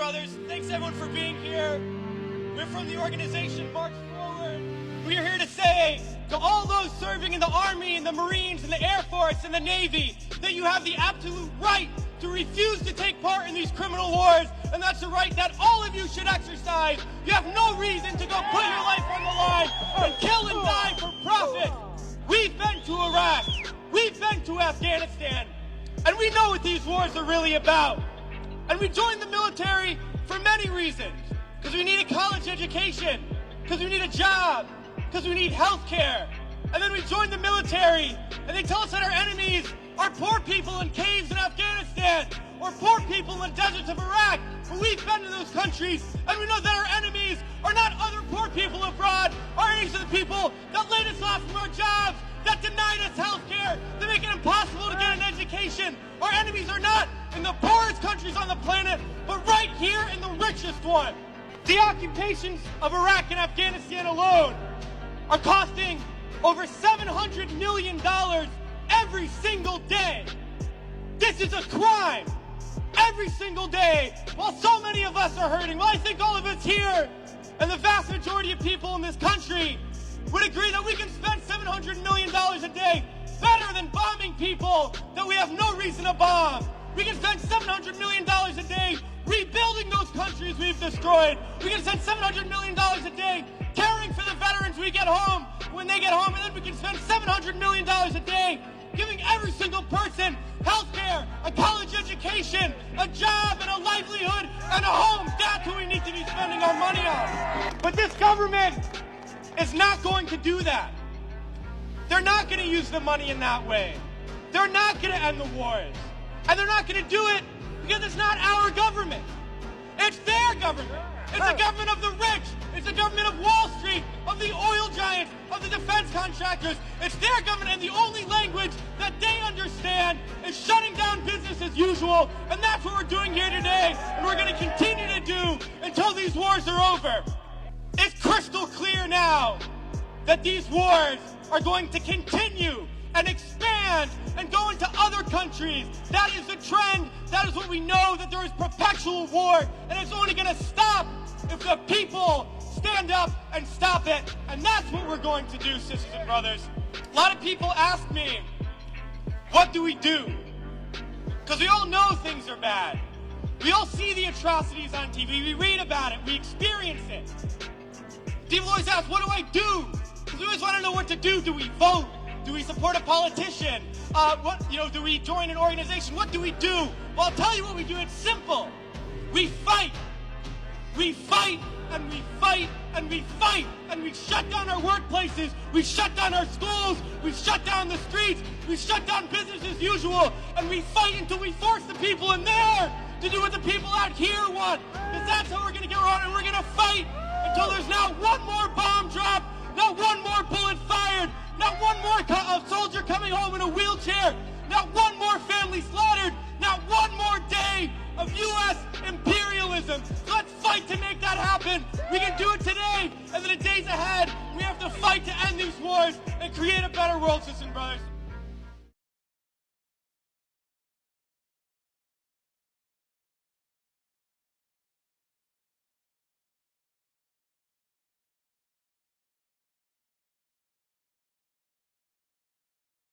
brothers. Thanks everyone for being here. We're from the organization March Forward. We are here to say to all those serving in the Army and the Marines and the Air Force and the Navy that you have the absolute right to refuse to take part in these criminal wars, and that's a right that all of you should exercise. You have no reason to go put your life on the line and kill and die for profit. We've been to Iraq. We've been to Afghanistan. And we know what these wars are really about. And we joined the military for many reasons. Because we need a college education. Because we need a job. Because we need health care. And then we joined the military, and they tell us that our enemies are poor people in caves in Afghanistan, or poor people in the deserts of Iraq. But we've been to those countries, and we know that our enemies are not other poor people abroad. Our enemies are the people that laid us off from our jobs, that denied us health care, that make it impossible to get an education. Our enemies are not in the poorest countries on the planet, but right here in the richest one. The occupations of Iraq and Afghanistan alone are costing over $700 million every single day. This is a crime every single day, while so many of us are hurting. Well, I think all of us here and the vast majority of people in this country would agree that we can spend $700 million a day better than bombing people that we have no reason to bomb. We can spend $700 million a day rebuilding those countries we've destroyed. We can spend $700 million a day caring for the veterans we get home when they get home, and then we can spend $700 million a day giving every single person health care, a college education, a job, and a livelihood, and a home. That's what we need to be spending our money on. But this government is not going to do that. They're not going to use the money in that way. They're not going to end the wars. And they're not going to do it because it's not our government. It's their government. It's the government of the rich. It's the government of Wall Street, of the oil giants, of the defense contractors. It's their government, and the only language that they understand is shutting down business as usual. And that's what we're doing here today, and we're going to continue to do until these wars are over. It's crystal clear now that these wars are going to continue and expand and go into other countries. That is the trend. That is what we know, that there is perpetual war, and it's only going to stop if the people stand up and stop it. And that's what we're going to do, sisters and brothers. A lot of people ask me, what do we do? Because we all know things are bad. We all see the atrocities on TV. We read about it. We experience it. People always ask, what do I do? Because we always want to know what to do. Do we vote? Do we support a politician? Do we join an organization? What do we do? Well, I'll tell you what we do. It's simple. We fight. We fight, and we fight, and we fight, and we shut down our workplaces. We shut down our schools. We shut down the streets. We shut down business as usual. And we fight until we force the people in there to do what the people out here want. Because that's how we're going to get around, and we're going to fight until there's not one more bomb drop, not one more bullet fired, not one more soldier coming home in a wheelchair, not one more family slaughtered, not one more day of U.S. imperialism. Let's fight to make that happen. We can do it today, and in the days ahead, we have to fight to end these wars and create a better world, sisters and brothers.